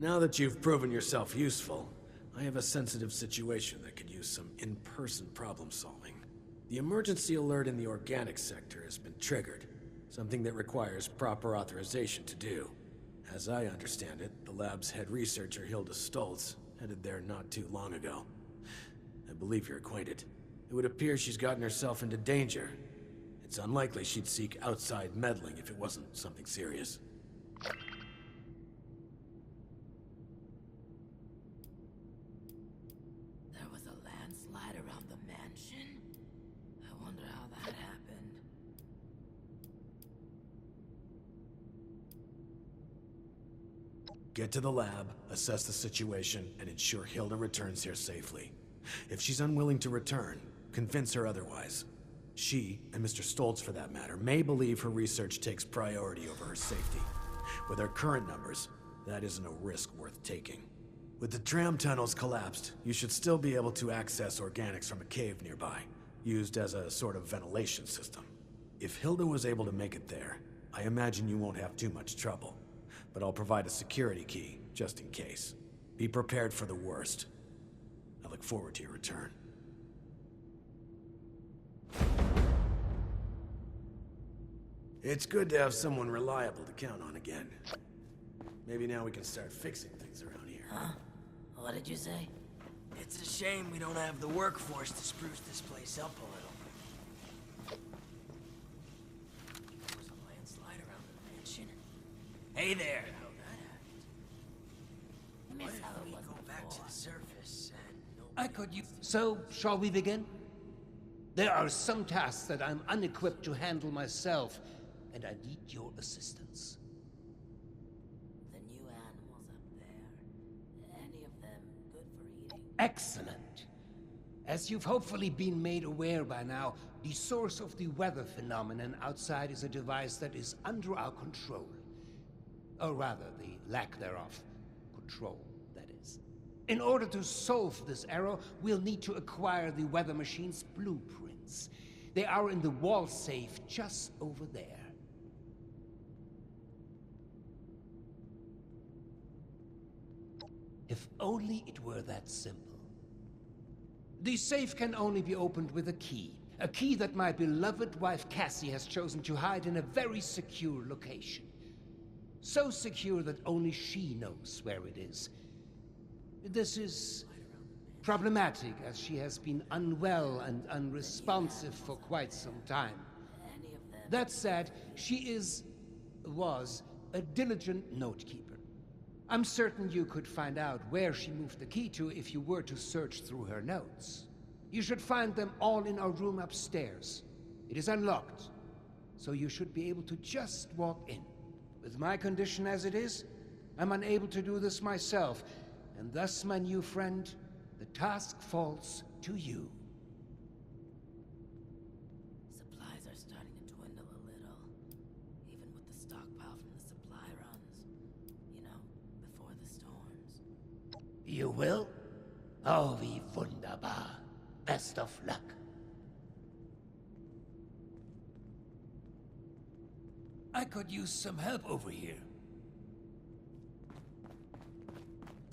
Now that you've proven yourself useful, I have a sensitive situation that could use some in-person problem solving. The emergency alert in the organic sector has been triggered, something that requires proper authorization to do. As I understand it, the lab's head researcher Hilda Stoltz headed there not too long ago. I believe you're acquainted. It would appear she's gotten herself into danger. It's unlikely she'd seek outside meddling if it wasn't something serious. There was a landslide around the mansion? I wonder how that happened. Get to the lab, assess the situation, and ensure Hilda returns here safely. If she's unwilling to return, convince her otherwise. She, and Mr. Stoltz for that matter, may believe her research takes priority over her safety. With her current numbers, that isn't a risk worth taking. With the tram tunnels collapsed, you should still be able to access organics from a cave nearby, used as a sort of ventilation system. If Hilda was able to make it there, I imagine you won't have too much trouble. But I'll provide a security key, just in case. Be prepared for the worst. I look forward to your return. It's good to have someone reliable to count on again. Maybe now we can start fixing things around here. Huh? What did you say? It's a shame we don't have the workforce to spruce this place up a little. There was a landslide around the mansion. Hey there! How that happened? What if we go back to the surface and I could use... So, shall we begin? There are some tasks that I'm unequipped to handle myself, and I need your assistance. The new animals up there. Any of them good for eating? Excellent. As you've hopefully been made aware by now, the source of the weather phenomenon outside is a device that is under our control. Or rather, the lack thereof. Control, that is. In order to solve this error, we'll need to acquire the weather machine's blueprints. They are in the wall safe just over there. If only it were that simple. The safe can only be opened with a key that my beloved wife Cassie has chosen to hide in a very secure location. So secure that only she knows where it is. This is problematic, as she has been unwell and unresponsive for quite some time. That said, she was a diligent note-keeper. I'm certain you could find out where she moved the key to if you were to search through her notes. You should find them all in our room upstairs. It is unlocked, so you should be able to just walk in. With my condition as it is, I'm unable to do this myself, and thus, my new friend, the task falls to you. Supplies are starting to dwindle a little, even with the stockpile from the supply runs. You know, before the storms. You will? Oh, wie wunderbar. Best of luck. I could use some help over here.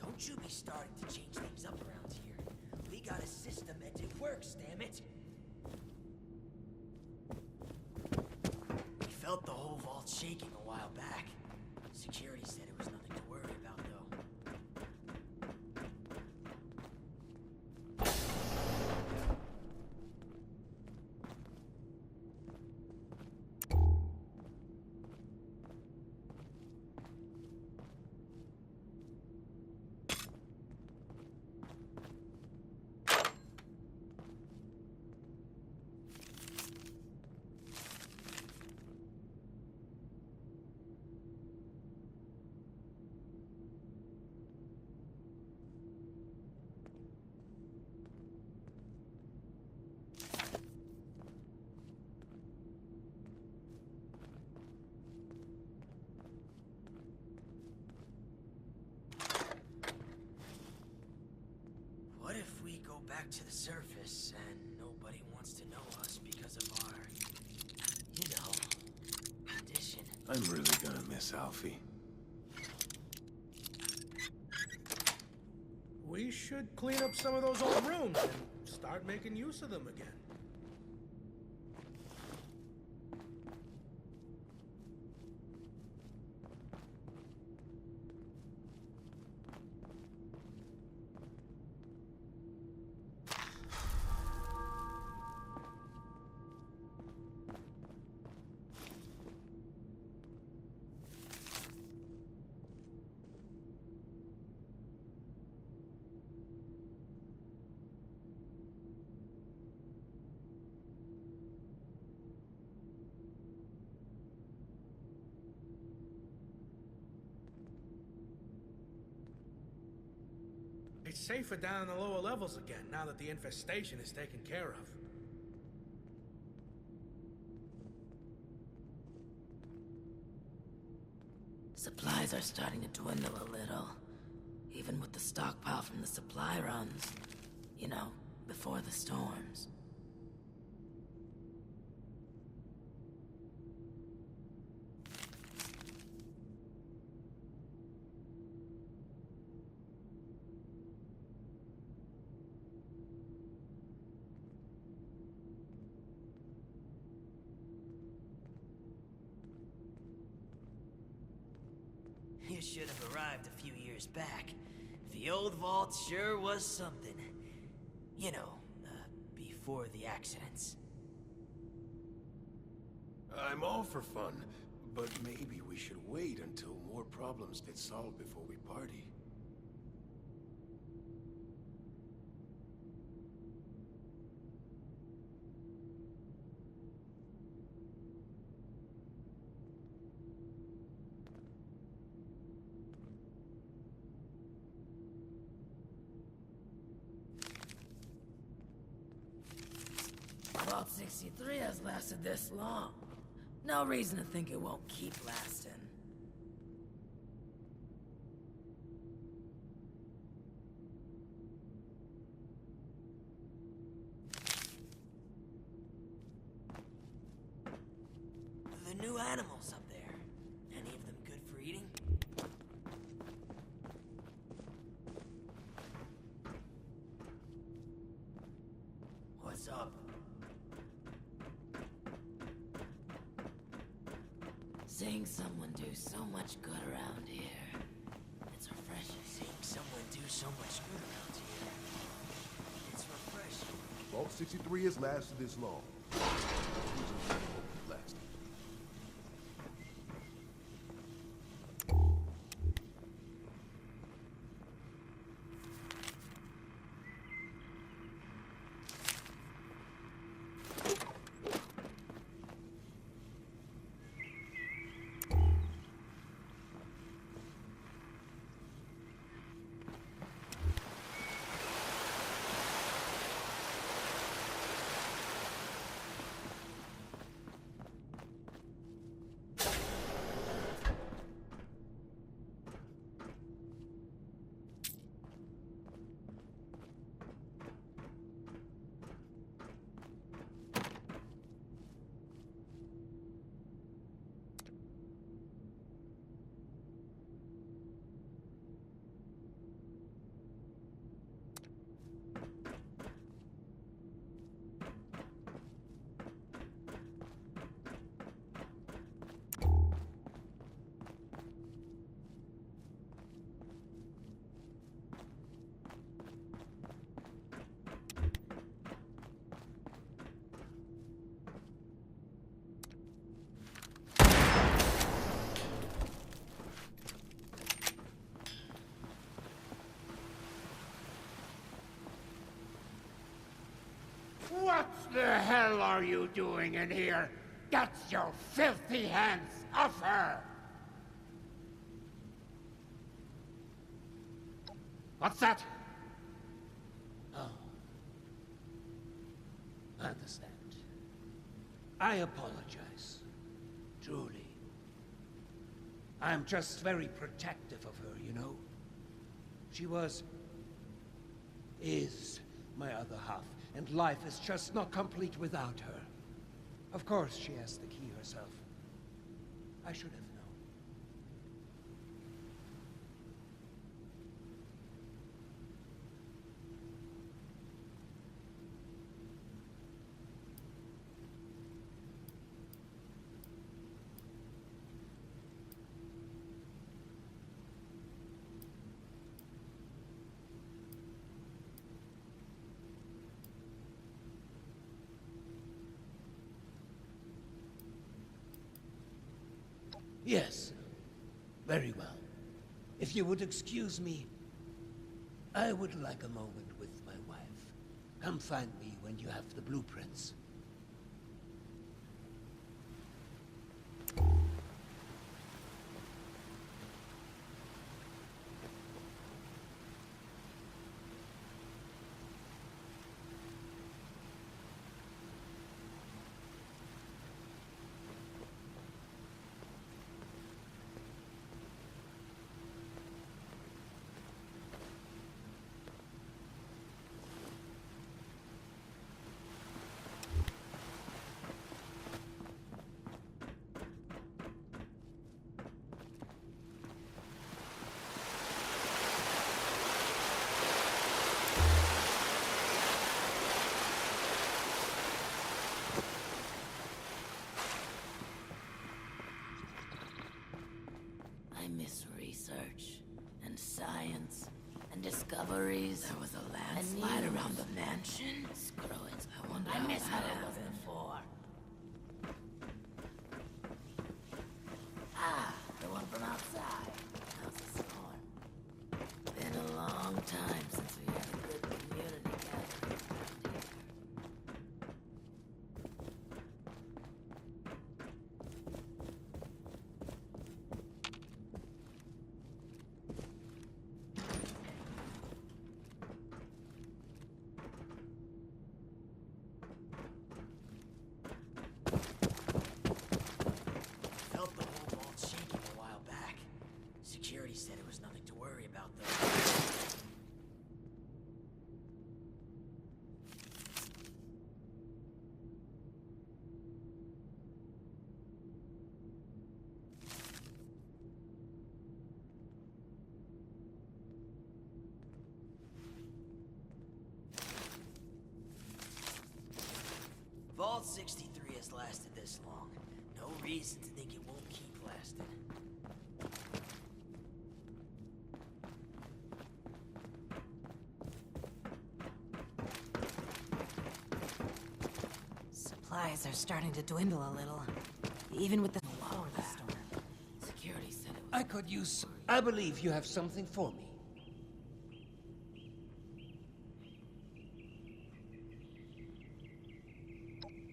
Don't you be starting to change things up around here. We got a system and it works, damn it. We felt the whole vault shaking a while back. Security said it was nothing to worry about, though. What if we go back to the surface and nobody wants to know us because of our, condition? I'm really gonna miss Alfie. We should clean up some of those old rooms and start making use of them again. It's safer down in the lower levels again, now that the infestation is taken care of. Supplies are starting to dwindle a little. Even with the stockpile from the supply runs. You know, before the storms. You should have arrived a few years back. The old vault sure was something. You know, before the accidents. I'm all for fun, but maybe we should wait until more problems get solved before we party. Vault 63 has lasted this long. No reason to think it won't keep lasting. The new animals up there. Any of them good for eating? What's up? Seeing someone do so much good around here. It's refreshing. Seeing someone do so much good around here. It's refreshing. Vault 63 has lasted this long. Last. What the hell are you doing in here? Get your filthy hands off her! What's that? Oh. I understand. I apologize. Truly. I'm just very protective of her, you know? She is my other half, and life is just not complete without her. Of course she has the key herself. I should have known. Yes. Very well. If you would excuse me, I would like a moment with my wife. Come find me when you have the blueprints. I miss research and science and discoveries. There was a landslide around the mansion. Screw it. I wonder I miss how how it it was was before. Ah, the one from outside. How's the storm? Been a long time since we had a good community gathering around here. Felt the whole vault shaking a while back. Security said it was nothing to worry about, though. Vault 63 has lasted this long. No reason to think it won't keep lasting. Supplies are starting to dwindle a little. Even with the storm. Security said it was I could use... I believe you have something for me.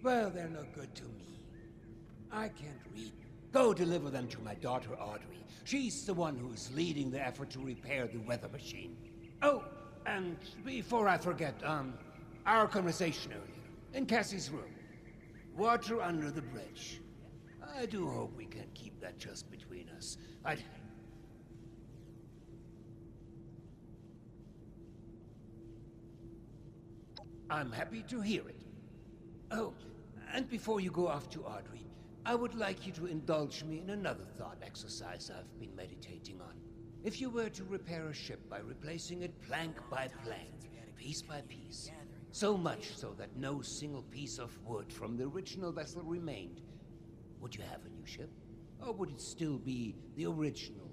Well, they're no good to me. I can't read. Go deliver them to my daughter, Audrey. She's the one who's leading the effort to repair the weather machine. Oh, and before I forget, our conversation earlier, in Cassie's room. Water under the bridge. I do hope we can keep that just between us. I'm happy to hear it. Oh, and before you go off to Audrey, I would like you to indulge me in another thought exercise I've been meditating on. If you were to repair a ship by replacing it plank by plank, piece by piece, so much so that no single piece of wood from the original vessel remained, would you have a new ship? Or would it still be the original,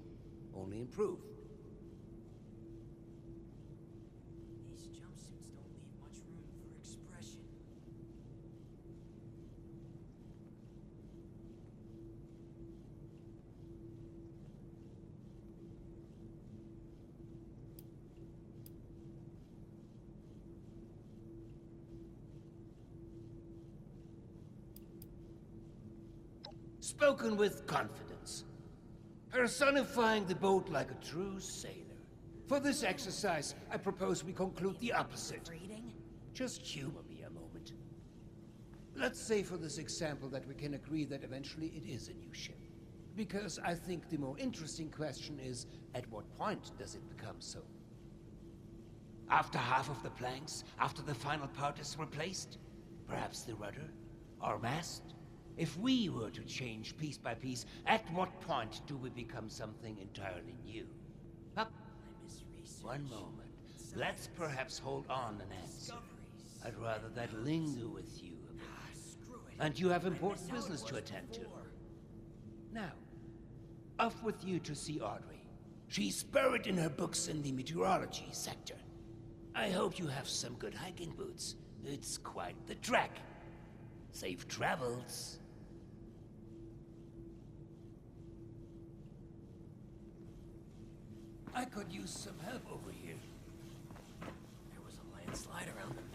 only improved? These jumpsuits don't leave much room for expression. Spoken with confidence, personifying the boat like a true sailor. For this exercise, I propose we conclude the opposite. Reading? Just humor me a moment. Let's say for this example that we can agree that eventually it is a new ship. Because I think the more interesting question is, at what point does it become so? After half of the planks? After the final part is replaced? Perhaps the rudder? Or mast? If we were to change piece by piece, at what point do we become something entirely new? Up. I miss research. One moment. Let's perhaps hold on an answer. I'd rather that linger with you a bit. Screw it. And you have I miss important how it business to was attend to. before. Now, off with you to see Audrey. She's buried in her books in the meteorology sector. I hope you have some good hiking boots. It's quite the trek. Safe travels. I could use some help over here. There was a landslide around the